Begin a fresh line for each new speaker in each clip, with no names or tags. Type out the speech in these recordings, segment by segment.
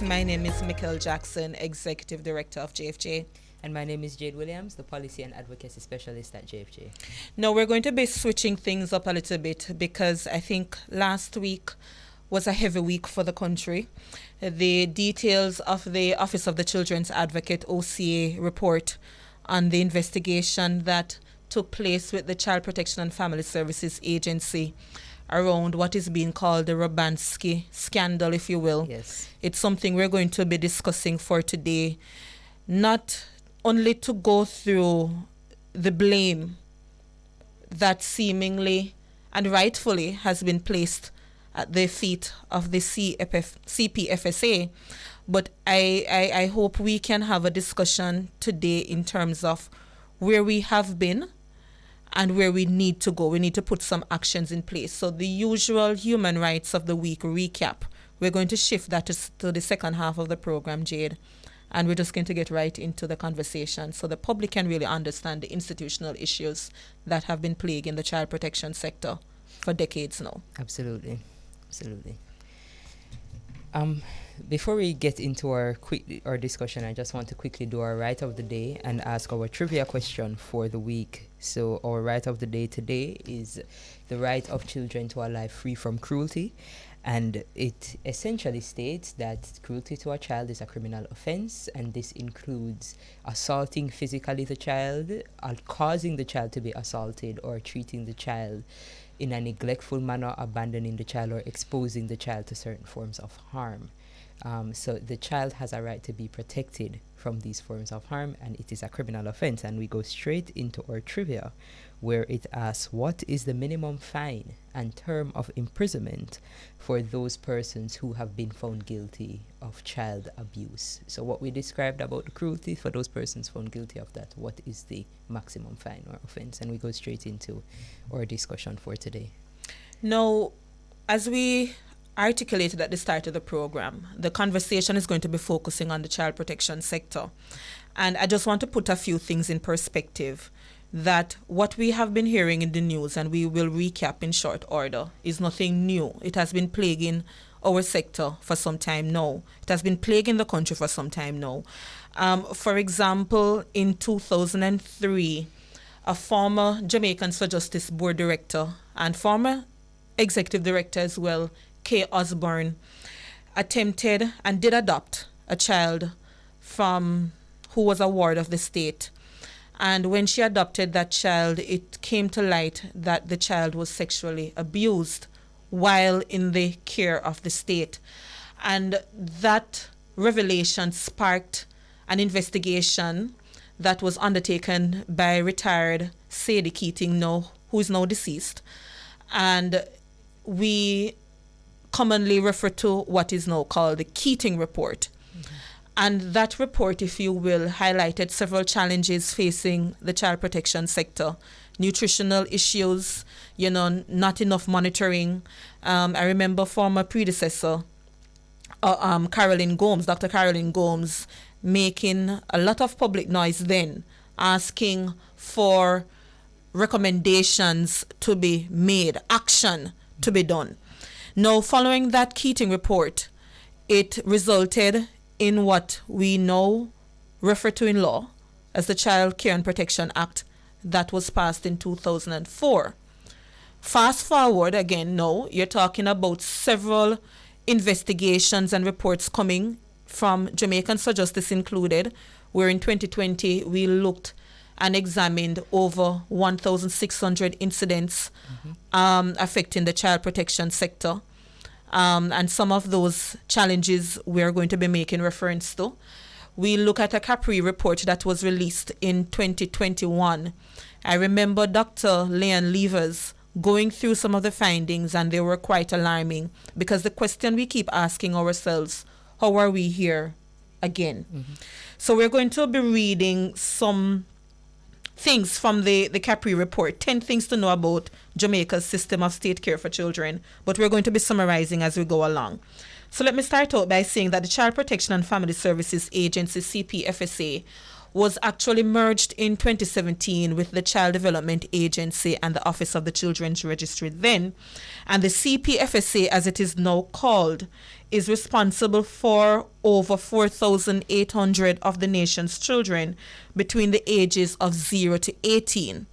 listeners. My name is Mikkel Jackson, Executive Director of JFJ.
And my name is Jade Williams, the Policy and Advocacy Specialist at JFJ.
Now, we're going to be switching things up a little bit because I think last week was a heavy week for the country. The details of the Office of the Children's Advocate, OCA, report on the investigation that took place with the Child Protection and Family Services Agency around what is being called the Robanske scandal, if you will.
Yes.
It's something we're going to be discussing for today, not only to go through the blame that seemingly and rightfully has been placed at the feet of the CPFSA, but I hope we can have a discussion today in terms of where we have been and where we need to go. We need to put some actions in place. So the usual Human Rights of the Week recap, we're going to shift that to the second half of the program, Jade. And we're just going to get right into the conversation so the public can really understand the institutional issues that have been plaguing the child protection sector for decades now.
Absolutely. Before we get into our discussion, I just want to quickly do our right of the day and ask our trivia question for the week. So our right of the day today is the right of children to a life free from cruelty. And it essentially states that cruelty to a child is a criminal offense, and this includes assaulting physically the child, causing the child to be assaulted, or treating the child in a neglectful manner, abandoning the child, or exposing the child to certain forms of harm. So the child has a right to be protected from these forms of harm, and it is a criminal offense. And we go straight into our trivia, where it asks, what is the minimum fine and term of imprisonment for those persons who have been found guilty of child abuse? So what we described about cruelty, for those persons found guilty of that, what is the maximum fine or offense? And we go straight into our discussion for today.
Now, as we articulated at the start of the program, the conversation is going to be focusing on the child protection sector. And I just want to put a few things in perspective, that what we have been hearing in the news, and we will recap in short order, is nothing new. It has been plaguing our sector for some time now. It has been plaguing the country for some time now. For example, in 2003, a former Jamaicans for Justice board director and former executive director as well, Kay Osborne, attempted and did adopt a child from who was a ward of the state. And when she adopted that child, it came to light that the child was sexually abused while in the care of the state. And that revelation sparked an investigation that was undertaken by retired Sadie Keating, who is now deceased. And we commonly refer to what is now called the Keating Report. And that report, if you will, highlighted several challenges facing the child protection sector. Nutritional issues, not enough monitoring. I remember former predecessor, Dr. Caroline Gomes, making a lot of public noise then, asking for recommendations to be made, action to be done. Now, following that Keating report, it resulted in what we now refer to in law as the Child Care and Protection Act that was passed in 2004. Fast forward again now, you're talking about several investigations and reports coming from Jamaicans for Justice included, where in 2020 we looked and examined over 1,600 incidents affecting the child protection sector. And some of those challenges we're going to be making reference to. We look at a Capri report that was released in 2021. I remember Dr. Leon Levers going through some of the findings, and they were quite alarming, because the question we keep asking ourselves, how are we here again? So we're going to be reading some things from the Capri report, 10 things to know about Jamaica's system of state care for children, but we're going to be summarizing as we go along. So let me start out by saying that the Child Protection and Family Services Agency, CPFSA, was actually merged in 2017 with the Child Development Agency and the Office of the Children's Registry then. And the CPFSA, as it is now called, is responsible for over 4,800 of the nation's children between the ages of 0 to 18.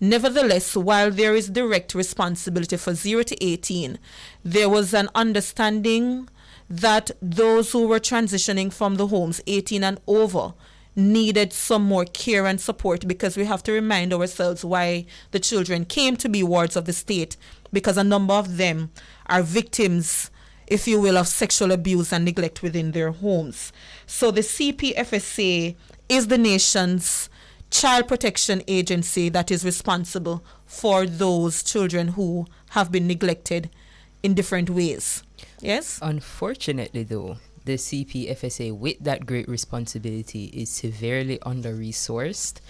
Nevertheless, while there is direct responsibility for 0 to 18, there was an understanding that those who were transitioning from the homes 18 and over needed some more care and support, because we have to remind ourselves why the children came to be wards of the state, because a number of them are victims, if you will, of sexual abuse and neglect within their homes. So the CPFSA is the nation's child protection agency that is responsible for those children who have been neglected in different ways. Yes?
Unfortunately, though, the CPFSA, with that great responsibility, is severely under-resourced.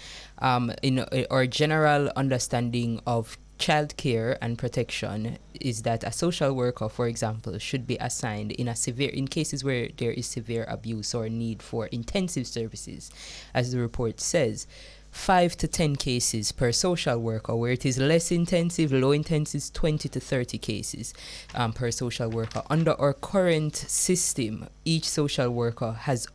In our general understanding of child care and protection is that a social worker, for example, should be assigned in cases where there is severe abuse or need for intensive services, as the report says. 5 to 10 cases per social worker. Where it is less intensive, low intensive, 20 to 30 cases per social worker. Under our current system, each social worker has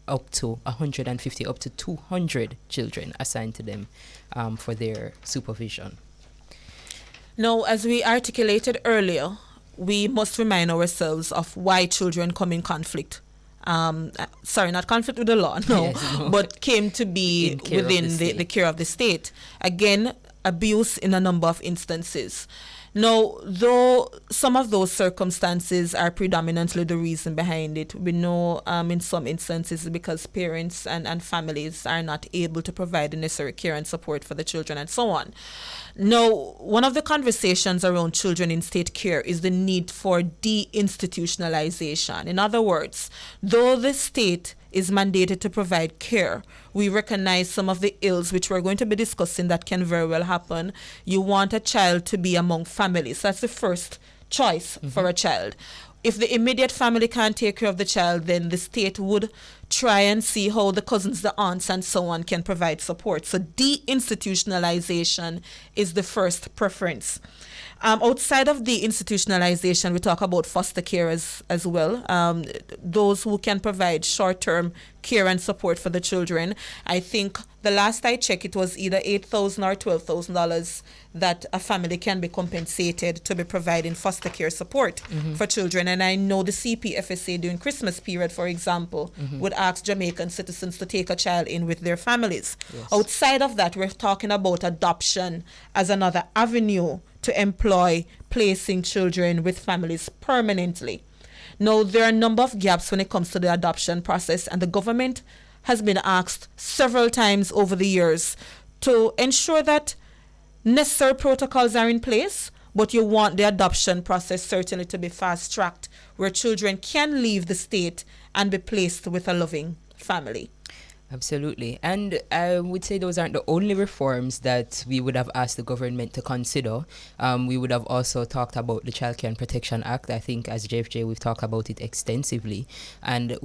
up to 150, up to 200 children assigned to them for their supervision.
Now, as we articulated earlier, we must remind ourselves of why children come in conflict. Not conflict with the law, no, yes, no. But came to be within the care of the state. Again, abuse in a number of instances. Now, though some of those circumstances are predominantly the reason behind it, we know in some instances because parents and families are not able to provide the necessary care and support for the children and so on. Now, one of the conversations around children in state care is the need for deinstitutionalization. In other words, though the state is mandated to provide care, we recognize some of the ills which we're going to be discussing that can very well happen. You want a child to be among families. That's the first choice for a child. If the immediate family can't take care of the child, then the state would try and see how the cousins, the aunts, and so on can provide support. So deinstitutionalization is the first preference. Outside of the institutionalization, we talk about foster care as well. Those who can provide short-term care and support for the children. I think the last I checked, it was either $8,000 or $12,000 that a family can be compensated to be providing foster care support for children. And I know the CPFSA during Christmas period, for example, would ask Jamaican citizens to take a child in with their families. Yes. Outside of that, we're talking about adoption as another avenue to employ placing children with families permanently. Now, there are a number of gaps when it comes to the adoption process, and the government has been asked several times over the years to ensure that necessary protocols are in place, but you want the adoption process certainly to be fast-tracked, where children can leave the state and be placed with a loving family.
Absolutely. And I would say those aren't the only reforms that we would have asked the government to consider. We would have also talked about the Child Care and Protection Act. I think as JFJ, we've talked about it extensively. And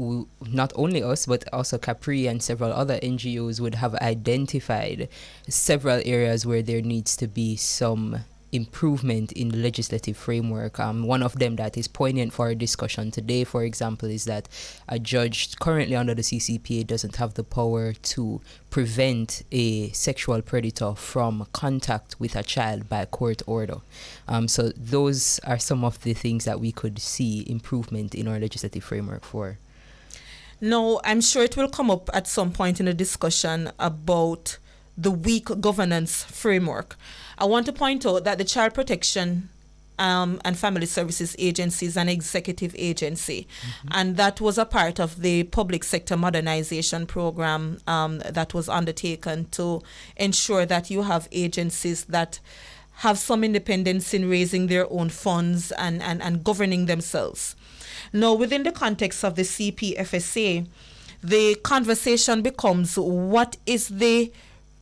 not only us, but also Capri and several other NGOs would have identified several areas where there needs to be some improvement in the legislative framework. One of them that is poignant for our discussion today, for example, is that a judge currently under the CCPA doesn't have the power to prevent a sexual predator from contact with a child by court order. So those are some of the things that we could see improvement in our legislative framework for.
No, I'm sure it will come up at some point in the discussion about the weak governance framework. I want to point out that the Child Protection and Family Services Agency is an executive agency, and that was a part of the public sector modernization program that was undertaken to ensure that you have agencies that have some independence in raising their own funds and governing themselves. Now, within the context of the CPFSA, the conversation becomes what is the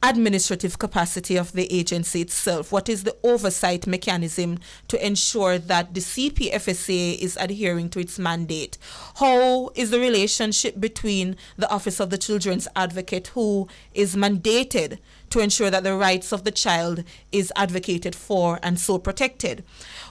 administrative capacity of the agency itself? What is the oversight mechanism to ensure that the CPFSA is adhering to its mandate? How is the relationship between the Office of the Children's Advocate, who is mandated to ensure that the rights of the child is advocated for and so protected?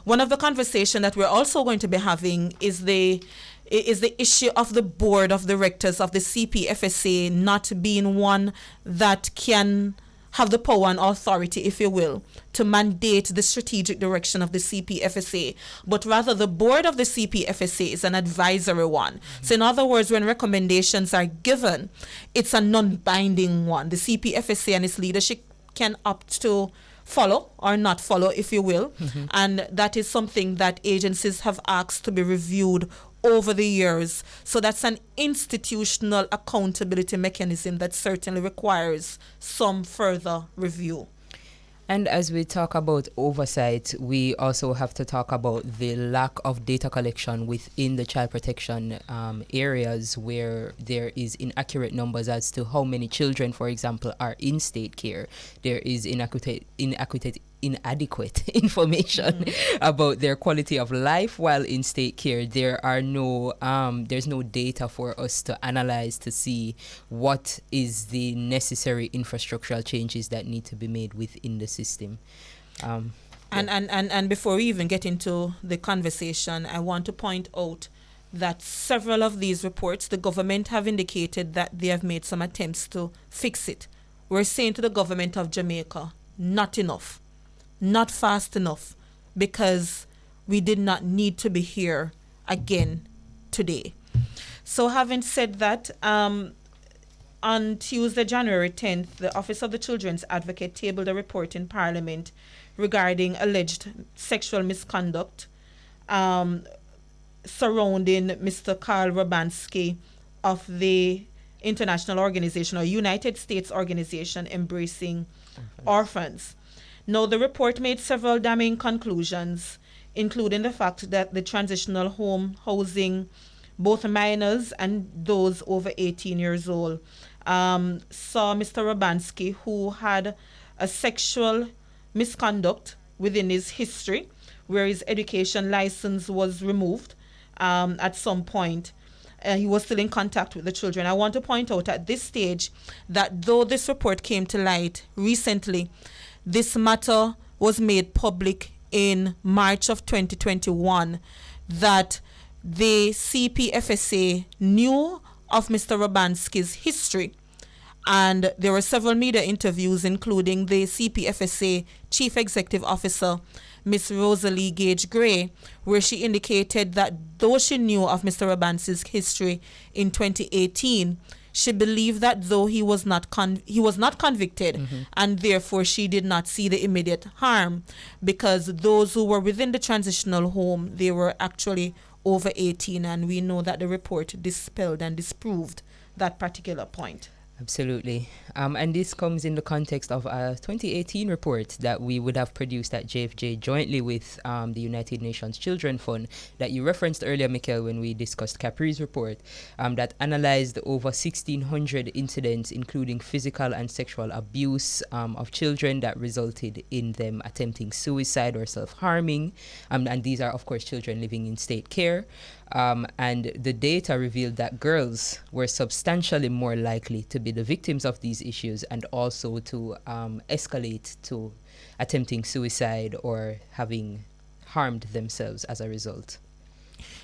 One of the conversations that we're also going to be having is the issue of the board of directors of the CPFSA not being one that can have the power and authority, if you will, to mandate the strategic direction of the CPFSA, but rather the board of the CPFSA is an advisory one. So in other words, when recommendations are given, it's a non-binding one. The CPFSA and its leadership can opt to follow or not follow, if you will, and that is something that agencies have asked to be reviewed over the years. So that's an institutional accountability mechanism that certainly requires some further review.
And as we talk about oversight, we also have to talk about the lack of data collection within the child protection areas, where there is inaccurate numbers as to how many children, for example, are in state care. There is inadequate information about their quality of life while in state care. There are there's no data for us to analyze to see what is the necessary infrastructural changes that need to be made within the system.
And before we even get into the conversation, I want to point out that several of these reports, the government have indicated that they have made some attempts to fix it. We're saying to the government of Jamaica, not enough. Not fast enough, because we did not need to be here again today. So having said that, on Tuesday, January 10th, the Office of the Children's Advocate tabled a report in Parliament regarding alleged sexual misconduct surrounding Mr. Carl Robanske of the international organization or United States organization embracing orphans. Now, the report made several damning conclusions, including the fact that the transitional home housing both minors and those over 18 years old saw Mr. Robanske, who had a sexual misconduct within his history, where his education license was removed at some point. He was still in contact with the children. I want to point out at this stage that though this report came to light recently, this matter was made public in March of 2021, that the CPFSA knew of Mr. Robanske's history. And there were several media interviews, including the CPFSA Chief Executive Officer, Miss Rosalie Gage Gray, where she indicated that though she knew of Mr. Robanske's history in 2018, she believed that though he was not convicted, and therefore she did not see the immediate harm, because those who were within the transitional home, they were actually over 18, and we know that the report dispelled and disproved that particular point.
Absolutely. And this comes in the context of a 2018 report that we would have produced at JFJ jointly with the United Nations Children Fund that you referenced earlier, Mikel, when we discussed Capri's report, that analyzed over 1,600 incidents, including physical and sexual abuse of children that resulted in them attempting suicide or self-harming. And these are, of course, children living in state care. And the data revealed that girls were substantially more likely to be the victims of these issues and also to escalate to attempting suicide or having harmed themselves as a result.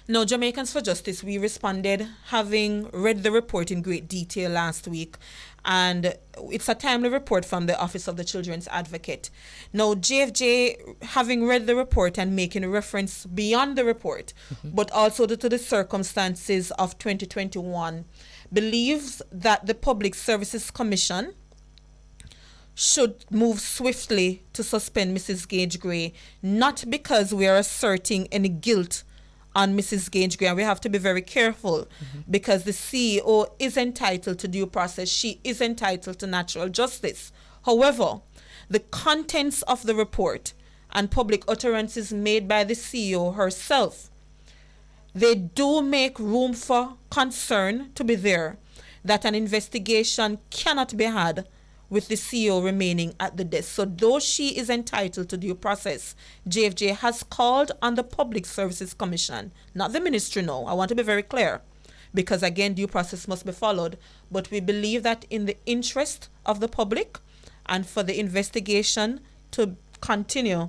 Now, Jamaicans for Justice, we responded, having read the report in great detail last week, and it's a timely report from the Office of the Children's Advocate. Now, JFJ, having read the report and making a reference beyond the report, but also to the circumstances of 2021, believes that the Public Services Commission should move swiftly to suspend Mrs. Gage Gray, not because we are asserting any guilt on Mrs. Gage Gray, and we have to be very careful because the CEO is entitled to due process. She is entitled to natural justice. However, the contents of the report and public utterances made by the CEO herself, they do make room for concern to be there that an investigation cannot be had with the CEO remaining at the desk. So though she is entitled to due process, JFJ has called on the Public Services Commission, not the ministry, no, I want to be very clear, because again, due process must be followed. But we believe that in the interest of the public and for the investigation to continue,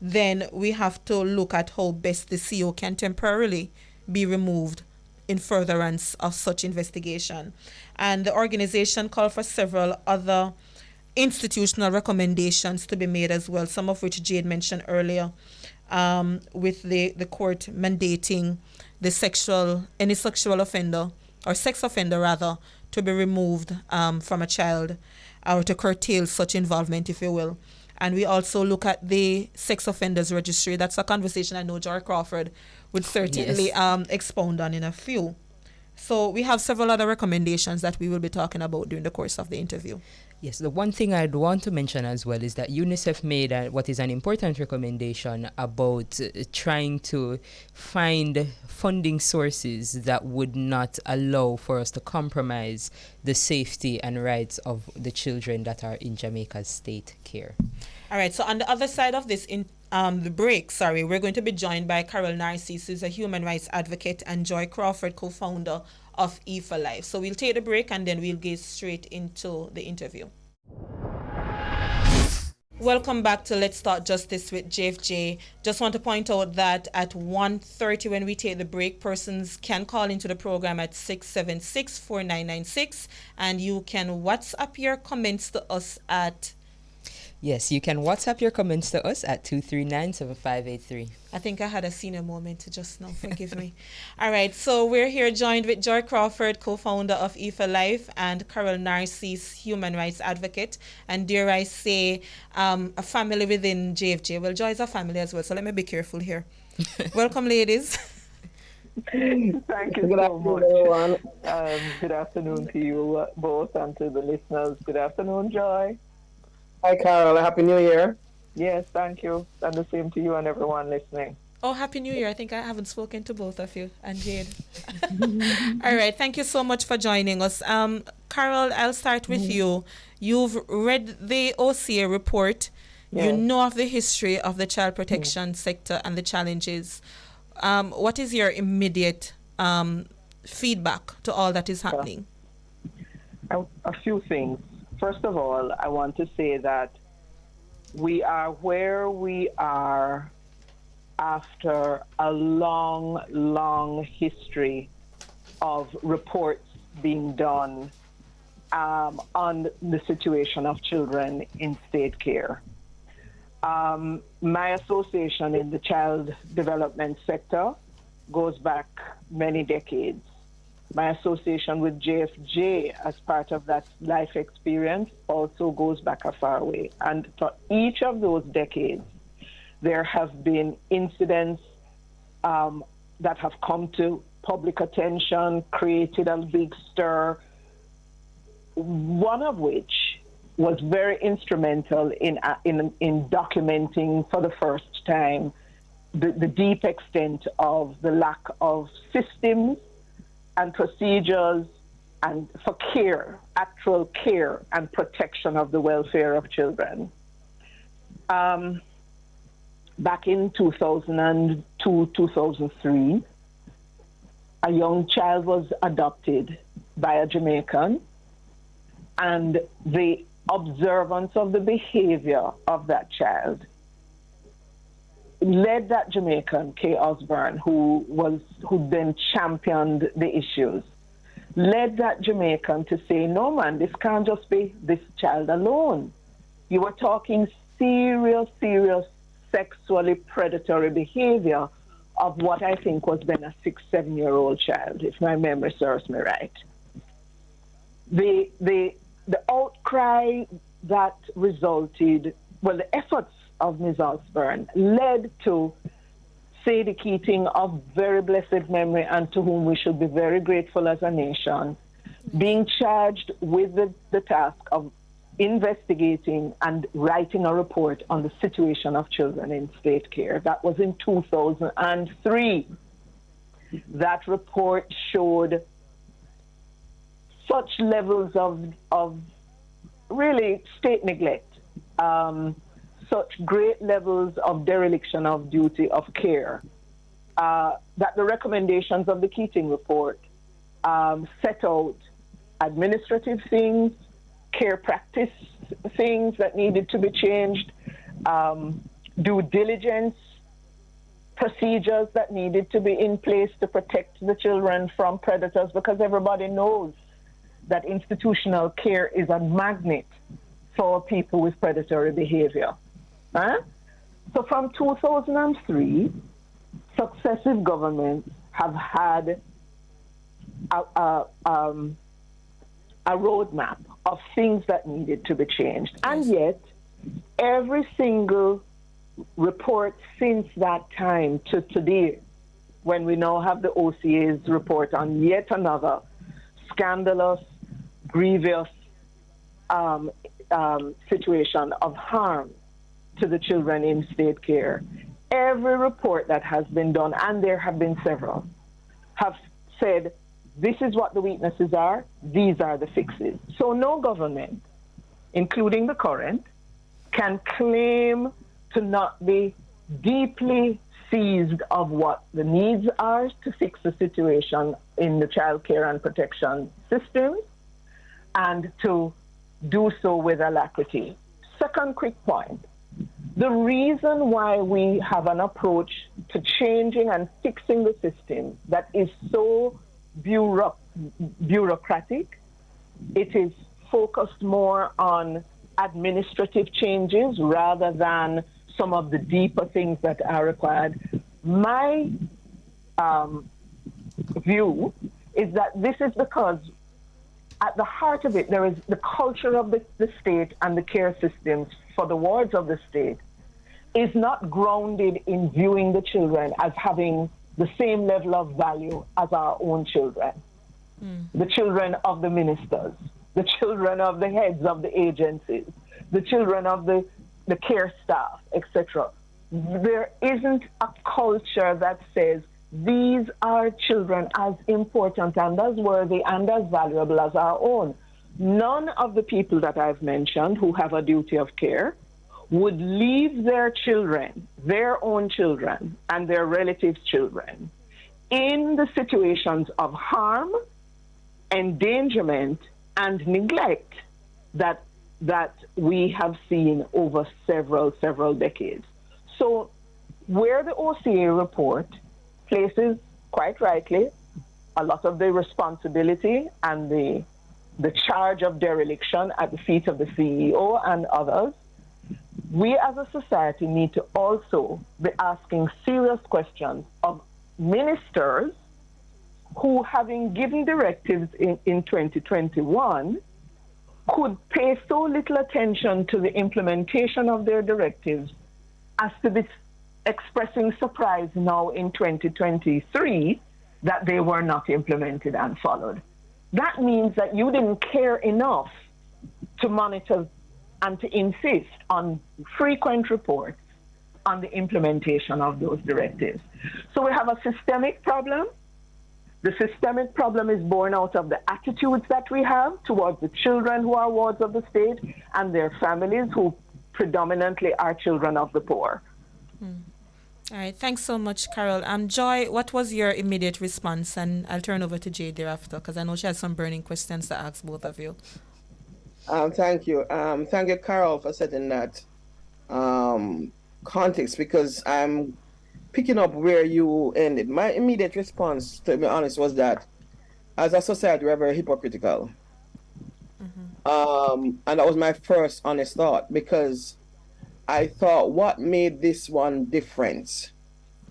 then we have to look at how best the CEO can temporarily be removed in furtherance of such investigation. And the organization called for several other institutional recommendations to be made as well, some of which Jade mentioned earlier, with the court mandating any sexual offender, or sex offender rather, to be removed from a child, or to curtail such involvement, if you will. And we also look at the sex offenders registry. That's a conversation I know Joy Crawford would certainly expound on in a few. So we have several other recommendations that we will be talking about during the course of the interview.
Yes, the one thing I'd want to mention as well is that UNICEF made what is an important recommendation about trying to find funding sources that would not allow for us to compromise the safety and rights of the children that are in Jamaica's state care.
All right, so on the other side of this, the break, we're going to be joined by Carol Narcisse, who's a human rights advocate, and Joy Crawford, co-founder of E4Life. So we'll take the break and then we'll get straight into the interview. Welcome back to Let's Talk Justice with JFJ. Just want to point out that at 1:30 when we take the break, persons can call into the program at 676-4996, and you can WhatsApp your comments to us at...
Yes, you can WhatsApp your comments to us at 239-7583.
I think I had a senior moment just now. Forgive me. All right, so we're here joined with Joy Crawford, co-founder of E4Life, and Carol Narcisse, human rights advocate, and dare I say, a family within JFJ. Well, Joy is a family as well, so let me be careful here. Welcome, ladies.
Thank you so much. Everyone. Good afternoon to you both and to the listeners. Good afternoon, Joy.
Hi, Carol. Happy New Year.
Yes, thank you. And the same to you and everyone listening.
Oh, Happy New Year. I think I haven't spoken to both of you and Jade. All right. Thank you so much for joining us. Carol, I'll start with you. You've read the OCA report. Yes. You know of the history of the child protection sector and the challenges. What is your immediate feedback to all that is happening?
A few things. First of all, I want to say that we are where we are after a long, long history of reports being done on the situation of children in state care. My association in the child development sector goes back many decades. My association with JFJ as part of that life experience also goes back a far way. And for each of those decades, there have been incidents that have come to public attention, created a big stir, one of which was very instrumental in documenting for the first time the deep extent of the lack of systems and procedures and for care, actual care and protection of the welfare of children. Back in 2002, 2003, a young child was adopted by a Jamaican, and the observance of the behavior of that child led that Jamaican, Kay Osborne, who then championed the issues, led that Jamaican to say, no man, this can't just be this child alone. You were talking serious sexually predatory behavior of what I think was then a 6-7-year-old child, if my memory serves me right. The outcry that resulted, the efforts of Ms. Osborne led to Sadie Keating of very blessed memory and to whom we should be very grateful as a nation, being charged with the task of investigating and writing a report on the situation of children in state care. That was in 2003. That report showed such levels of really state neglect, such great levels of dereliction of duty of care, that the recommendations of the Keating report set out administrative things, care practice things that needed to be changed, due diligence procedures that needed to be in place to protect the children from predators, because everybody knows that institutional care is a magnet for people with predatory behavior. Huh? So from 2003, successive governments have had a roadmap of things that needed to be changed. And yet, every single report since that time to today, when we now have the OCA's report on yet another scandalous, grievous situation of harm to the children in state care, every report that has been done, and there have been several, have said, this is what the weaknesses are, these are the fixes. So no government, including the current, can claim to not be deeply seized of what the needs are to fix the situation in the child care and protection systems, and to do so with alacrity. Second quick point. The reason why we have an approach to changing and fixing the system that is so bureaucratic, it is focused more on administrative changes rather than some of the deeper things that are required. My view is that this is because at the heart of it, there is the culture of the state and the care systems for the wards of the state is not grounded in viewing the children as having the same level of value as our own children. The children of the ministers, the children of the heads of the agencies, the children of the care staff, etc. There isn't a culture that says these are children as important and as worthy and as valuable as our own. None of the people that I've mentioned who have a duty of care would leave their children, their own children, and their relatives' children in the situations of harm, endangerment, and neglect that we have seen over several decades. So where the OCA report places, quite rightly, a lot of the responsibility and the charge of dereliction at the feet of the CEO and others, we as a society need to also be asking serious questions of ministers who, having given directives in 2021, could pay so little attention to the implementation of their directives as to be expressing surprise now in 2023 that they were not implemented and followed. That means that you didn't care enough to monitor and to insist on frequent reports on the implementation of those directives. So we have a systemic problem. The systemic problem is born out of the attitudes that we have towards the children who are wards of the state and their families who predominantly are children of the poor.
All right, thanks so much, Carol. Joy, what was your immediate response? And I'll turn over to Jay thereafter, because I know she has some burning questions to ask both of you.
Thank you. Thank you, Carol, for setting that context, because I'm picking up where you ended. My immediate response, to be honest, was that as a society, we're very hypocritical. And that was my first honest thought, because I thought, what made this one different?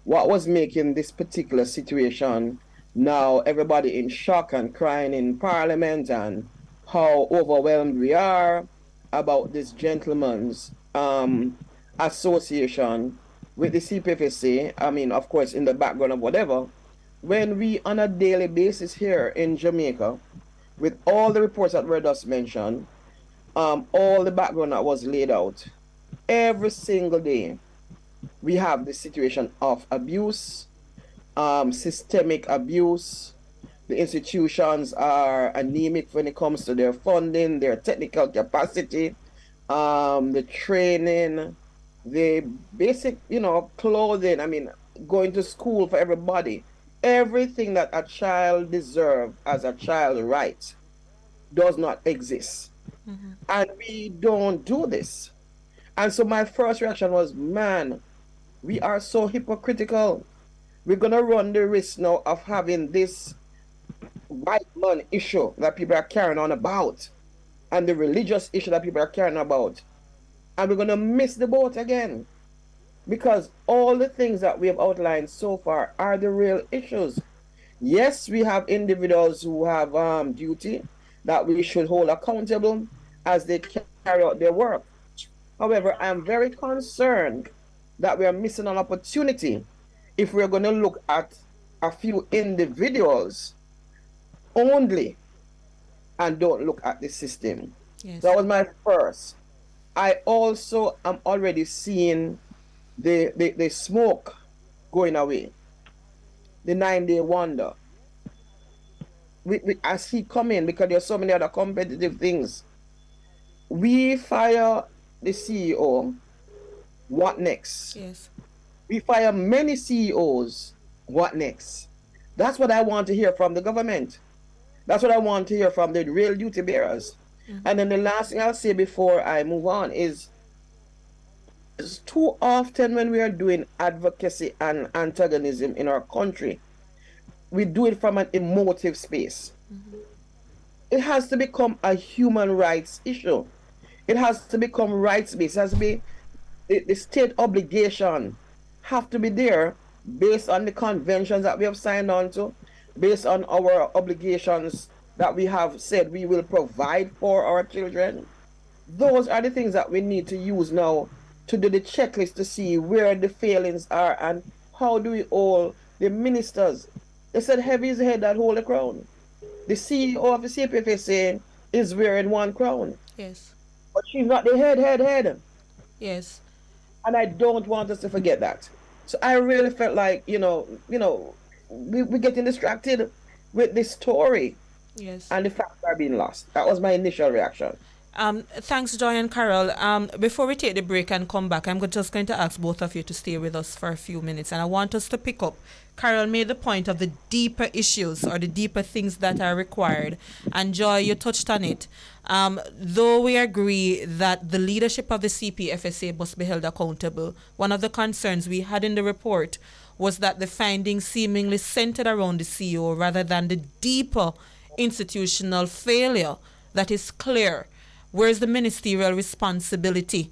What was making this particular situation now everybody in shock and crying in Parliament, and how overwhelmed we are about this gentleman's association with the CPFSA? I mean, of course, in the background of whatever, when we on a daily basis here in Jamaica, with all the reports that were just mentioned, all the background that was laid out, every single day, we have this situation of abuse, systemic abuse, The institutions are anemic when it comes to their funding, their technical capacity, the training, the basic, clothing. I mean, going to school for everybody. Everything that a child deserves as a child right does not exist. And we don't do this. And so my first reaction was, man, we are so hypocritical. We're going to run the risk now of having this white man issue that people are carrying on about and the religious issue that people are carrying about. And we're going to miss the boat again, because all the things that we have outlined so far are the real issues. Yes, we have individuals who have duty that we should hold accountable as they carry out their work. However, I am very concerned that we are missing an opportunity if we're going to look at a few individuals only and don't look at the system.
Yes.
That was my first. I also am already seeing the smoke going away. The 9-day wonder. As he come in, because there's so many other competitive things. We fire the CEO. What next?
Yes.
We fire many CEOs. What next? That's what I want to hear from the government. That's what I want to hear from the real duty bearers. And then the last thing I'll say before I move on is too often when we are doing advocacy and antagonism in our country, we do it from an emotive space. It has to become a human rights issue. It has to become rights-based. It has to be the state obligation have to be there based on the conventions that we have signed on to, based on our obligations that we have said we will provide for our children. Those are the things that we need to use now to do the checklist to see where the failings are and how do we all, the ministers, they said heavy is the head that hold the crown. The CEO of the CPFSA is wearing one crown.
Yes.
But she's not the head.
Yes.
And I don't want us to forget that. So I really felt like, we're getting distracted with this story.
Yes.
And the facts are being lost. That was my initial reaction.
Thanks, Joy and Carol. Before we take the break and come back, I'm just going to ask both of you to stay with us for a few minutes. And I want us to pick up. Carol made the point of the deeper issues or the deeper things that are required. And Joy, you touched on it. Though we agree that the leadership of the CPFSA must be held accountable, one of the concerns we had in the report was that the findings seemingly centered around the CEO rather than the deeper institutional failure that is clear. Where's the ministerial responsibility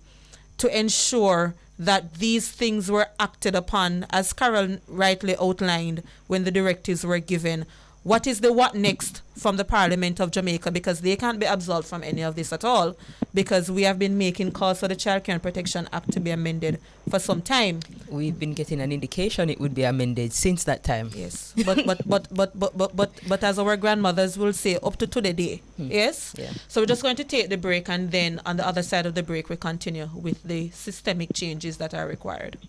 to ensure that these things were acted upon, as Carol rightly outlined when the directives were given? What is the what next from the Parliament of Jamaica? Because they can't be absolved from any of this at all, because we have been making calls for the Child Care and Protection Act to be amended for some time.
We've been getting an indication it would be amended since that time.
Yes, but as our grandmothers will say, up to the day. Yes.
Yeah.
So we're just going to take the break, and then on the other side of the break, we continue with the systemic changes that are required.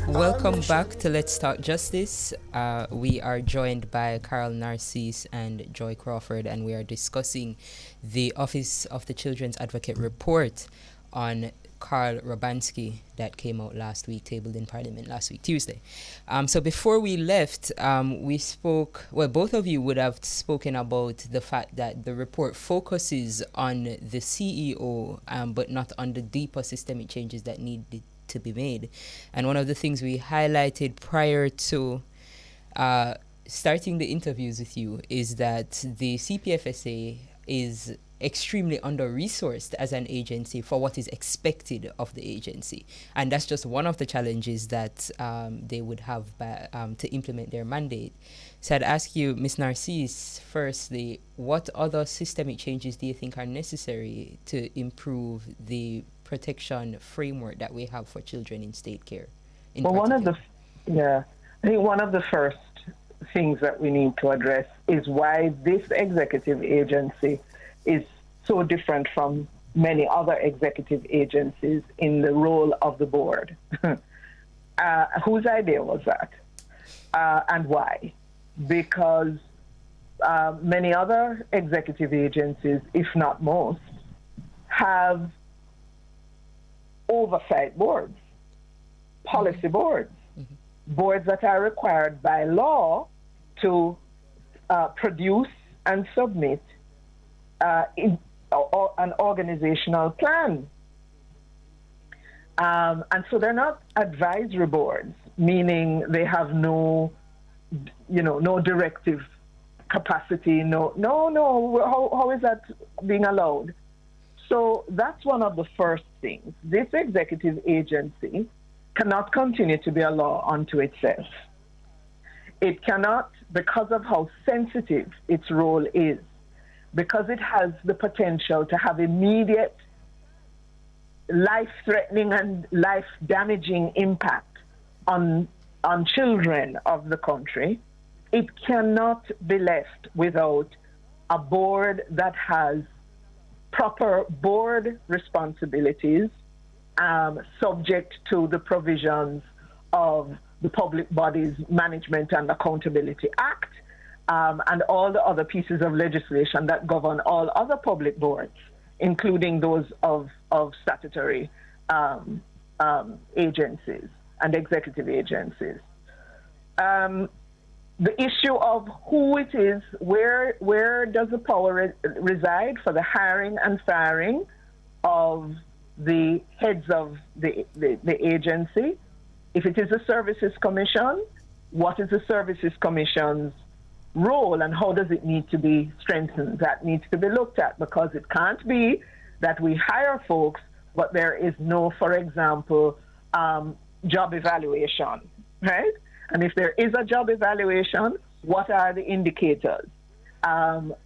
Welcome back to Let's Talk Justice. We are joined by Carol Narcisse and Joy Crawford, and we are discussing the Office of the Children's Advocate report on Carl Robanske that came out last week, tabled in Parliament last week, Tuesday. So before we left, we spoke, well, both of you would have spoken about the fact that the report focuses on the CEO, but not on the deeper systemic changes that needed to be made. And one of the things we highlighted prior to starting the interviews with you is that the CPFSA is extremely under-resourced as an agency for what is expected of the agency. And that's just one of the challenges that they would have to implement their mandate. So I'd ask you, Ms. Narcisse, firstly, what other systemic changes do you think are necessary to improve the protection framework that we have for children in state care?
I think one of the first things that we need to address is why this executive agency is so different from many other executive agencies in the role of the board. Whose idea was that? And why? Because many other executive agencies, if not most, have oversight boards, policy boards, boards that are required by law to produce and submit an organizational plan. And so they're not advisory boards, meaning they have no directive capacity. No. How is that being allowed? So that's one of the first things. This executive agency cannot continue to be a law unto itself. It cannot, because of how sensitive its role is, because it has the potential to have immediate life-threatening and life-damaging impact on children of the country. It cannot be left without a board that has proper board responsibilities, subject to the provisions of the Public Bodies Management and Accountability Act, and all the other pieces of legislation that govern all other public boards, including those of statutory agencies and executive agencies. The issue of who it is, where does the power reside for the hiring and firing of the heads of the agency? If it is a Services Commission, what is the Services Commission's role and how does it need to be strengthened? That needs to be looked at, because it can't be that we hire folks, but there is no, for example, job evaluation, right? And if there is a job evaluation, what are the indicators?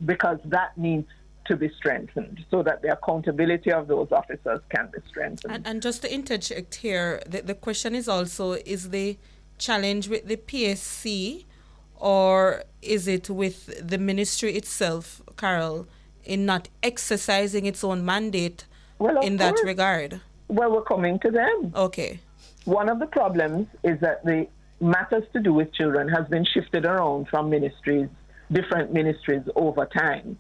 Because that needs to be strengthened so that the accountability of those officers can be strengthened.
And just to interject here, the question is also, is the challenge with the PSC or is it with the ministry itself, Carol, in not exercising its own mandate in that regard?
Well, we're coming to them.
Okay.
One of the problems is that the matters to do with children has been shifted around from different ministries over time.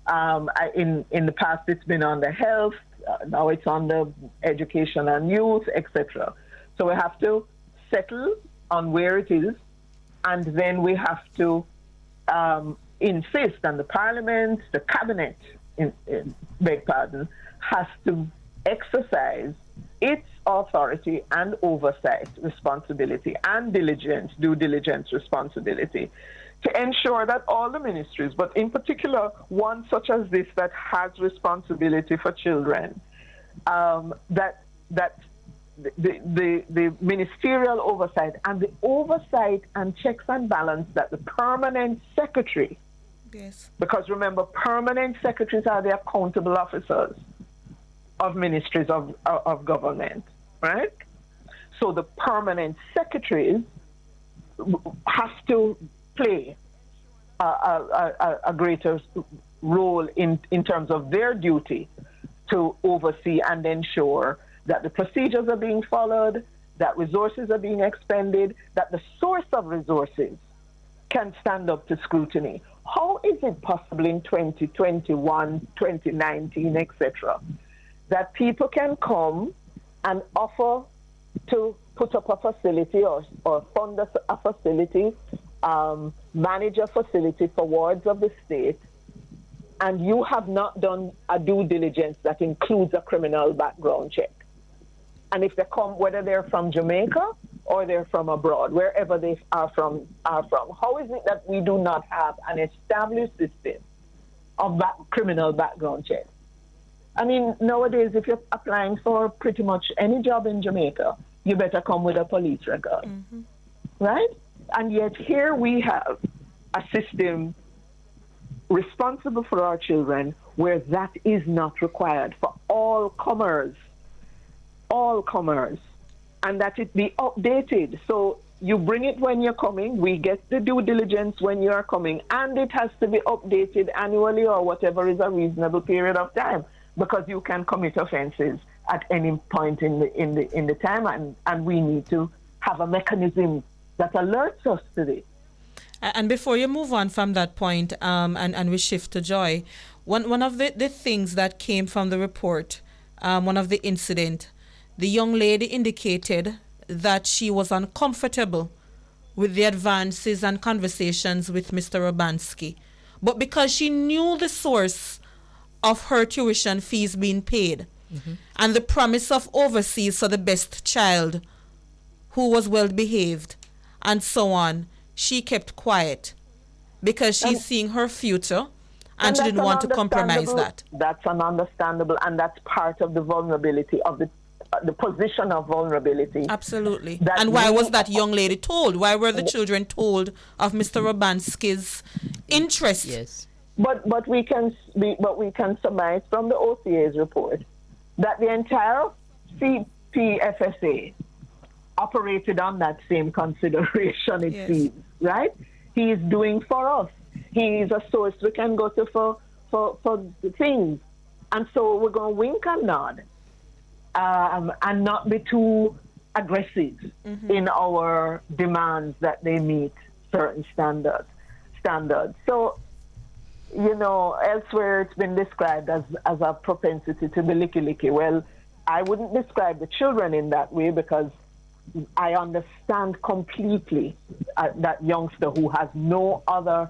In the past, it's been on the health, now it's on the education and youth, etc. So we have to settle on where it is, and then we have to insist, and the Parliament, the Cabinet, beg pardon, has to exercise its authority and oversight responsibility and due diligence responsibility to ensure that all the ministries, but in particular one such as this that has responsibility for children, that the ministerial oversight and the oversight and checks and balance that the permanent secretary,
yes,
because remember, permanent secretaries are the accountable officers of ministries of government, right? So the permanent secretaries have to play a greater role in terms of their duty to oversee and ensure that the procedures are being followed, that resources are being expended, that the source of resources can stand up to scrutiny. How is it possible in 2021, 2019, etc., that people can come and offer to put up a facility or fund a facility, manage a facility for wards of the state, and you have not done a due diligence that includes a criminal background check? And if they come, whether they're from Jamaica or they're from abroad, wherever they are from, how is it that we do not have an established system of criminal background check? I mean, nowadays, if you're applying for pretty much any job in Jamaica, you better come with a police record, right? And yet here we have a system responsible for our children where that is not required for all comers, and that it be updated. So you bring it when you're coming, we get the due diligence when you are coming, and it has to be updated annually or whatever is a reasonable period of time, because you can commit offenses at any point in the time, and we need to have a mechanism that alerts us to this.
And before you move on from that point, and we shift to Joy, one of the things that came from the report, one of the incident, the young lady indicated that she was uncomfortable with the advances and conversations with Mr. Robanske, but because she knew the source of her tuition fees being paid, and the promise of overseas for the best child who was well behaved and so on, she kept quiet because she's seeing her future and she didn't want to compromise that.
That's an understandable, and that's part of the vulnerability of the position of vulnerability.
Absolutely. And why was that young lady told? Why were the children told of Mr. Robanske's interest?
Yes.
But we can surmise from the OCA's report that the entire CPFSA operated on that same consideration, it seems, right? He is doing for us. He is a source we can go to for things. And so we're going to wink and nod and not be too aggressive in our demands that they meet certain standards. So, elsewhere it's been described as a propensity to be licky-licky. Well, I wouldn't describe the children in that way because I understand completely that youngster who has no other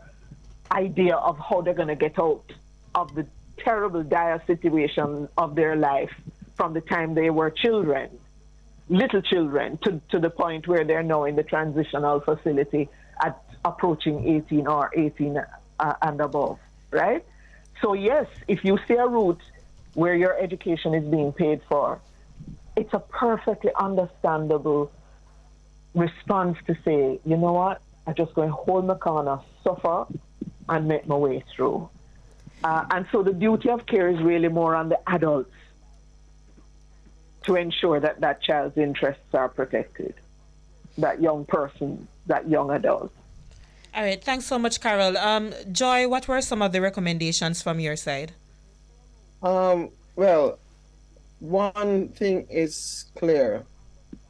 idea of how they're going to get out of the terrible, dire situation of their life from the time they were children, little children, to the point where they're now in the transitional facility at approaching 18 or 18 and above, right? So yes, if you see a route where your education is being paid for, it's a perfectly understandable response to say, you know what, I'm just going to hold my corner, suffer, and make my way through. And so the duty of care is really more on the adults to ensure that that child's interests are protected, that young person, that young adult.
All right, thanks so much, Carol. Joy, what were some of the recommendations from your side?
Well, one thing is clear,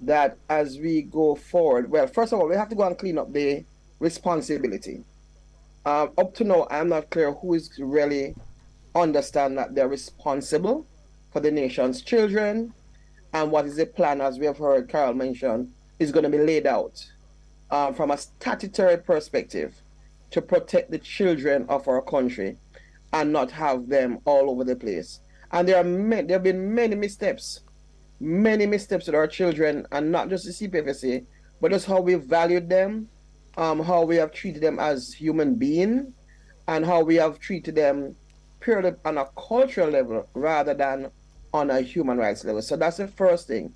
that as we go forward, well, first of all, we have to go and clean up the responsibility. Up to now, I'm not clear who is really understand that they're responsible for the nation's children, and what is the plan, as we have heard Carol mention, is going to be laid out from a statutory perspective to protect the children of our country and not have them all over the place. And there have been many missteps with our children, and not just the CPFSA, but just how we've valued them, how we have treated them as human beings, and how we have treated them purely on a cultural level rather than on a human rights level. So that's the first thing.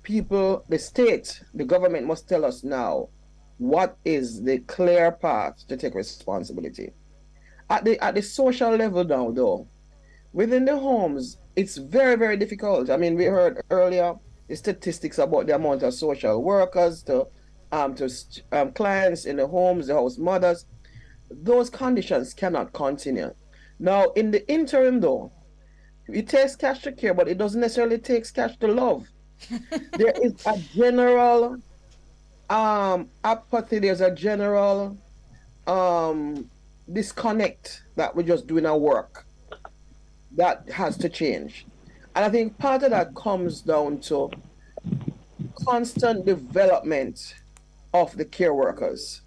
People, the state, the government must tell us now what is the clear path to take responsibility. At the social level now, though, within the homes, it's very, very difficult. I mean, we heard earlier the statistics about the amount of social workers to clients in the homes, the house mothers. Those conditions cannot continue. Now, in the interim, though, it takes cash to care, but it doesn't necessarily take cash to love. There is a general apathy. There's a general disconnect that we're just doing our work. That has to change. And I think part of that comes down to constant development of the care workers.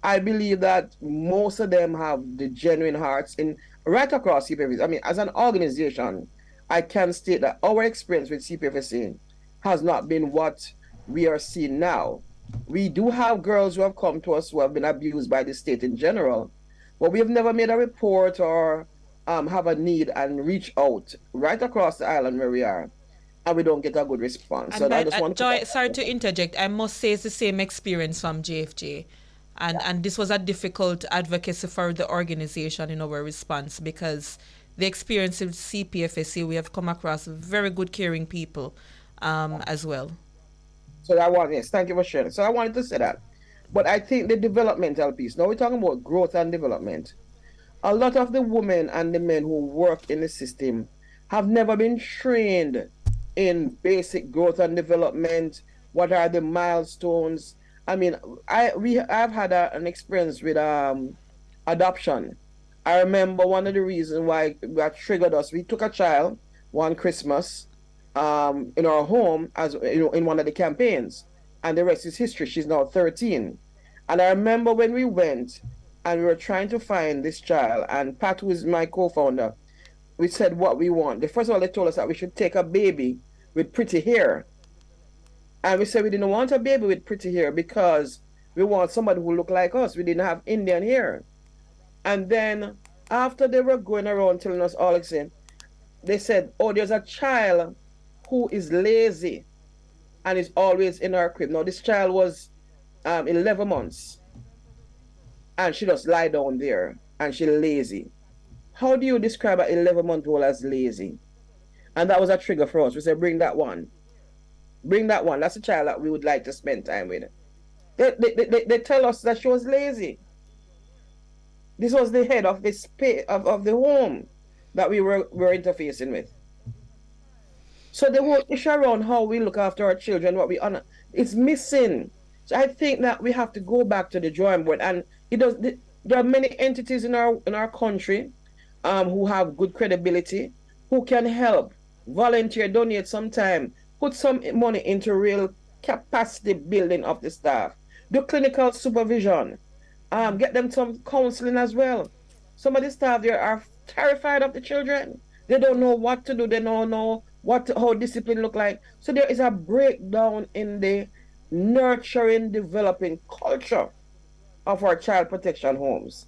I believe that most of them have the genuine hearts in right across CPFSA. I mean, as an organization, I can state that our experience with CPFSA has not been what we are seeing now. We do have girls who have come to us who have been abused by the state in general, but we have never made a report or have a need and reach out right across the island where we are, and we don't get a good response.
And
so
by,
I just want
Joy, sorry to interject, I must say it's the same experience from JFJ. And this was a difficult advocacy for the organization in our response, because the experience with CPFSA, we have come across very good caring people as well.
So yes, thank you for sharing. So I wanted to say that. But I think the developmental piece, now we're talking about growth and development. A lot of the women and the men who work in the system have never been trained in basic growth and development? What are the milestones? I mean, I've had an experience with adoption. I remember one of the reasons why that triggered us. We took a child one Christmas in our home as in one of the campaigns, and the rest is history. She's now 13, and I remember when we went and we were trying to find this child, and Pat, who is my co-founder, we said what we want. The first of all, they told us that we should take a baby with pretty hair, and we said we didn't want a baby with pretty hair because we want somebody who looked like us. We didn't have Indian hair. And then after they were going around telling us all this, they said, oh, there's a child who is lazy and is always in our crib. Now, this child was 11 months and she just lie down there and she's lazy. How do you describe an 11-month-old as lazy? And that was a trigger for us. We said, bring that one. Bring that one. That's a child that we would like to spend time with. They tell us that she was lazy. This was the head of the of the home that we were interfacing with. So the whole issue around how we look after our children, what we honor, it's missing. So I think that we have to go back to the drawing board. And there are many entities in our country who have good credibility, who can help, volunteer, donate some time, put some money into real capacity building of the staff, do clinical supervision, get them some counseling as well. Some of the staff there are terrified of the children. They don't know what to do. They don't know how discipline look like. So there is a breakdown in the nurturing, developing culture of our child protection homes.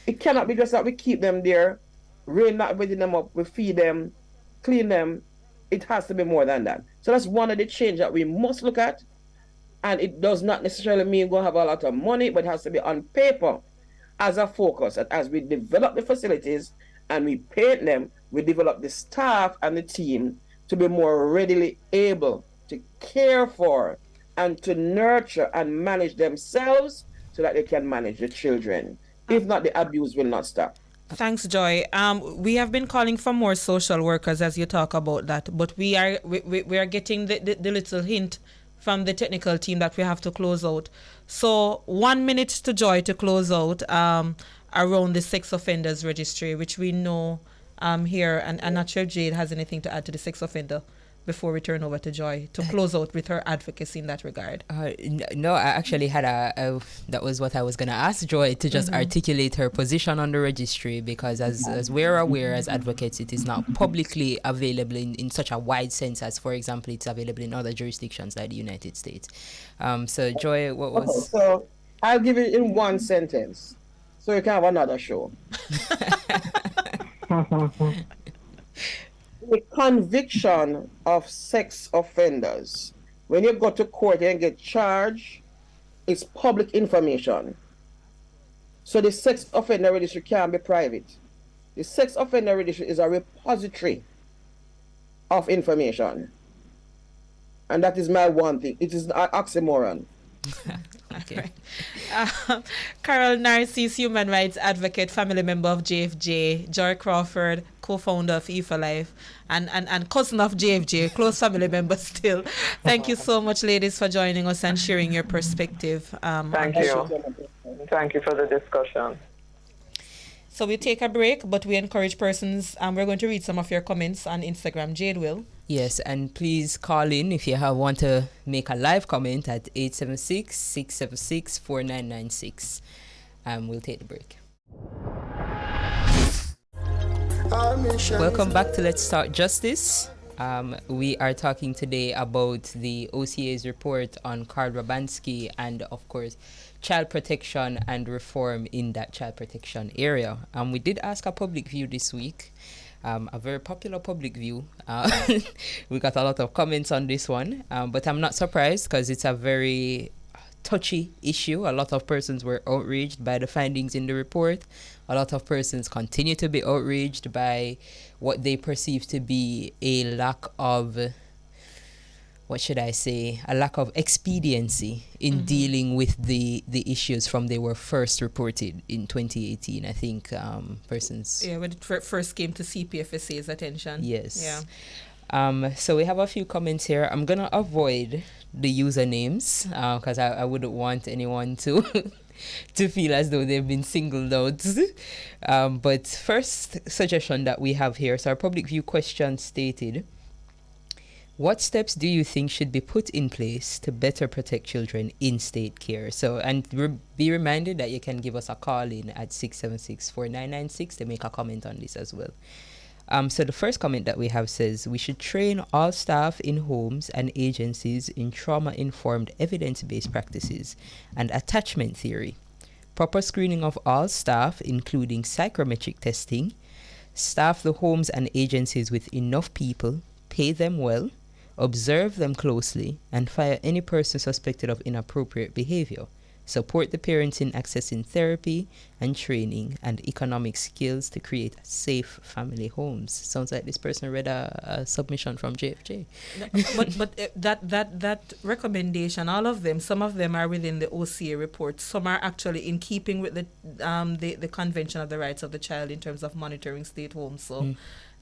It cannot be just that we keep them there, not waking them up, we feed them, clean them. It has to be more than that. So that's one of the change that we must look at. And it does not necessarily mean we'll have a lot of money, but it has to be on paper as a focus. And as we develop the facilities and we paint them, we develop the staff and the team to be more readily able to care for and to nurture and manage themselves so that they can manage the children. If not, the abuse will not stop.
Thanks, Joy. We have been calling for more social workers as you talk about that, but we are getting the little hint from the technical team that we have to close out. So 1 minute to Joy to close out around the sex offenders registry, which we know here, and I'm not sure if Jade has anything to add to the sex offender before we turn over to Joy to close out with her advocacy in that regard.
No, I actually had that was what I was going to ask Joy to just articulate her position on the registry, because as we're aware as advocates, it is not publicly available in such a wide sense as, for example, it's available in other jurisdictions like the United States. So Joy, what was...
Okay, so I'll give it in one sentence so you can have another show. The conviction of sex offenders, when you go to court and get charged, it's public information. So the sex offender registry can't be private. The sex offender registry is a repository of information. And that is my one thing. It is an oxymoron.
Okay. Carol Narcisse, human rights advocate, family member of JFJ, Joy Crawford, co-founder of E4Life, and cousin of JFJ, close family member still. Thank you so much, ladies, for joining us and sharing your perspective.
Thank you. Thank you for the discussion.
So we take a break, but we encourage persons, we're going to read some of your comments on Instagram. Jade will.
Yes, and please call in if you want to make a live comment at 876-676-4996. We'll take the break. Welcome back to Let's Talk Justice. We are talking today about the OCA's report on Carl Robanske and, of course, child protection and reform in that child protection area. We did ask a public view this week. A very popular public view. We got a lot of comments on this one, but I'm not surprised because it's a very touchy issue. A lot of persons were outraged by the findings in the report. A lot of persons continue to be outraged by what they perceive to be a lack of, a lack of expediency in dealing with the issues from they were first reported in 2018. I think persons...
Yeah, when it first came to CPFSA's attention.
Yes.
Yeah.
So we have a few comments here. I'm going to avoid the usernames because I wouldn't want anyone to to feel as though they've been singled out. But first suggestion that we have here, so our public view question stated, what steps do you think should be put in place to better protect children in state care? So, and be reminded that you can give us a call in at 676-4996 to make a comment on this as well. So the first comment that we have says, we should train all staff in homes and agencies in trauma-informed evidence-based practices and attachment theory. Proper screening of all staff, including psychometric testing. Staff the homes and agencies with enough people, pay them well, observe them closely, and fire any person suspected of inappropriate behavior. Support the parents in accessing therapy and training and economic skills to create safe family homes. Sounds like this person read a submission from JFJ.
But that recommendation, all of them, some of them are within the OCA report. Some are actually in keeping with the Convention of the Rights of the Child in terms of monitoring state homes. So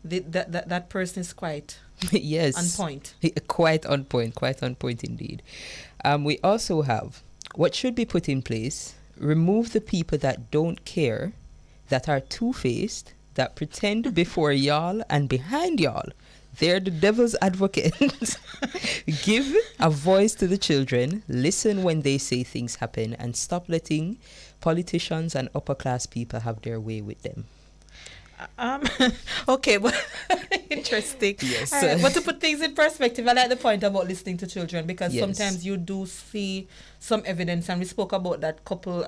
that person is quite
yes,
on point.
Quite on point indeed. We also have, what should be put in place, remove the people that don't care, that are two-faced, that pretend before y'all and behind y'all. They're the devil's advocates. Give a voice to the children, listen when they say things happen, and stop letting politicians and upper-class people have their way with them.
Okay, but interesting.
Yes.
Right, but to put things in perspective, I like the point about listening to children, because
yes,
sometimes you do see some evidence, and we spoke about that couple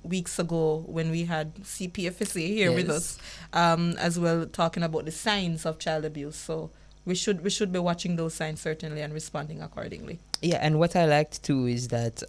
weeks ago when we had CPFSA here
yes,
with us, as well, talking about the signs of child abuse. So we should be watching those signs certainly and responding accordingly.
Yeah, and what I liked too is that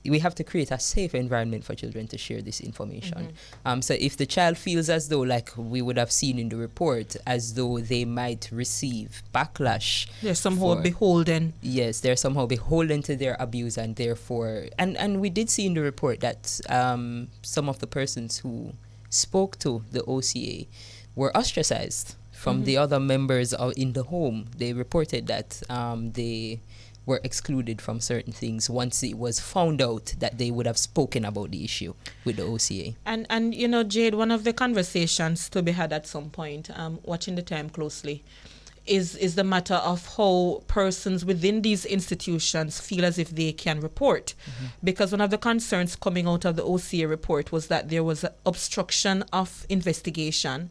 we have to create a safe environment for children to share this information. So if the child feels as though, like we would have seen in the report, as though they might receive backlash,
They're somehow beholden.
Yes, they're somehow beholden to their abuse, and therefore, and we did see in the report that some of the persons who spoke to the OCA were ostracized from the other members in the home. They reported that they were excluded from certain things once it was found out that they would have spoken about the issue with the OCA.
And you know, Jade, one of the conversations to be had at some point, watching the time closely, is the matter of how persons within these institutions feel as if they can report. Because one of the concerns coming out of the OCA report was that there was obstruction of investigation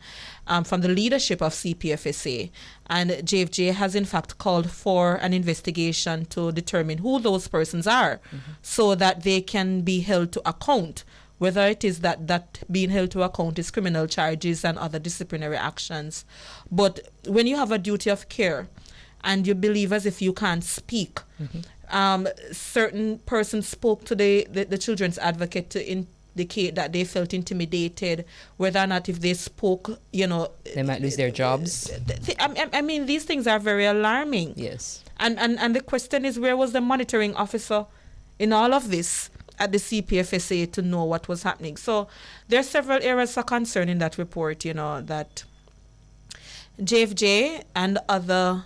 from the leadership of CPFSA, and JFJ has in fact called for an investigation to determine who those persons are, so that they can be held to account, whether it is that being held to account is criminal charges and other disciplinary actions. But when you have a duty of care and you believe as if you can't speak, certain persons spoke to the children's advocate to indicate that they felt intimidated, whether or not if they spoke, you know,
they might lose their jobs.
I mean, these things are very alarming.
Yes.
And the question is, where was the monitoring officer in all of this at the CPFSA to know what was happening? So there are several areas of concern in that report, you know, that JFJ and other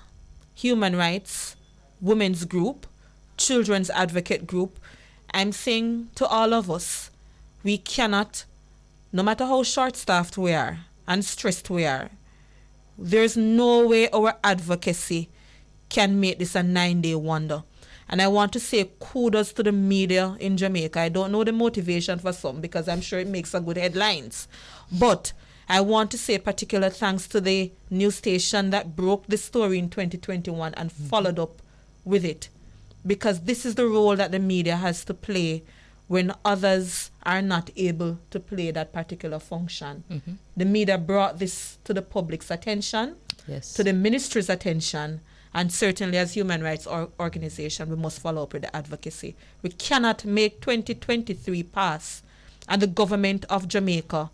human rights, women's group, children's advocate group, I'm saying to all of us, we cannot, no matter how short-staffed we are and stressed we are, there's no way our advocacy can make this a 9-day wonder. And I want to say kudos to the media in Jamaica. I don't know the motivation for some, because I'm sure it makes a good headlines. But I want to say particular thanks to the news station that broke the story in 2021 and followed up with it. Because this is the role that the media has to play when others are not able to play that particular function. The media brought this to the public's attention,
Yes.
to the ministry's attention, and certainly as human rights organization, we must follow up with the advocacy. We cannot make 2023 pass and the government of Jamaica,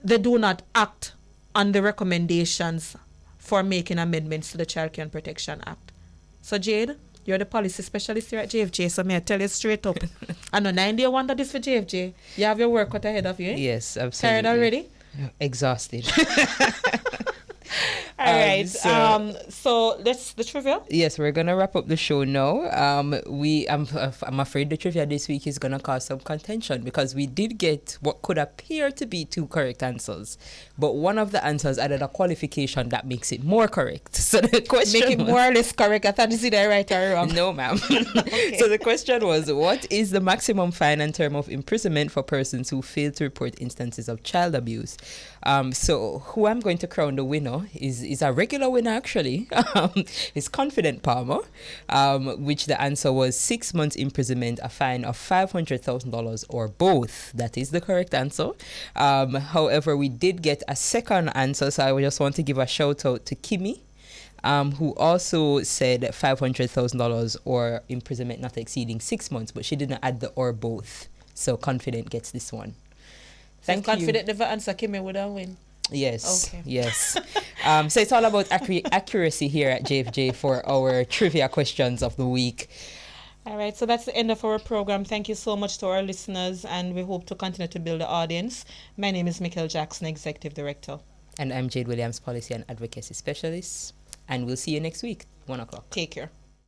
they do not act on the recommendations for making amendments to the Child Care and Protection Act. So Jade, you're the policy specialist here at JFJ, so may I tell you straight up. I know 9-day wonder this for JFJ. You have your work cut ahead of you, eh?
Yes, absolutely.
Tired already?
Exhausted.
All right. So that's the trivia.
Yes, we're gonna wrap up the show now. I'm afraid the trivia this week is gonna cause some contention because we did get what could appear to be 2 correct answers, but one of the answers added a qualification that makes it more correct. So the question
Make it more or less correct. I thought, is it right or wrong?
No, ma'am.
Okay.
So the question was, what is the maximum fine and term of imprisonment for persons who fail to report instances of child abuse? So who I'm going to crown the winner is a regular winner, actually. Is Confident Palmer, which the answer was 6 months imprisonment, a fine of $500,000 or both. That is the correct answer. However, we did get a second answer, so I just want to give a shout out to Kimmy, who also said $500,000 or imprisonment not exceeding 6 months, but she didn't add the or both. So Confident gets this one. Thank you.
Confident the answer Kimmy would have win.
Yes.
Okay.
Yes. So it's all about accuracy here at JFJ for our trivia questions of the week.
All right, so that's the end of our program. Thank you so much to our listeners, and we hope to continue to build the audience. My name is Mikkel Jackson, Executive Director.
And I'm Jade Williams, Policy and Advocacy Specialist. And we'll see you next week, 1 o'clock.
Take care.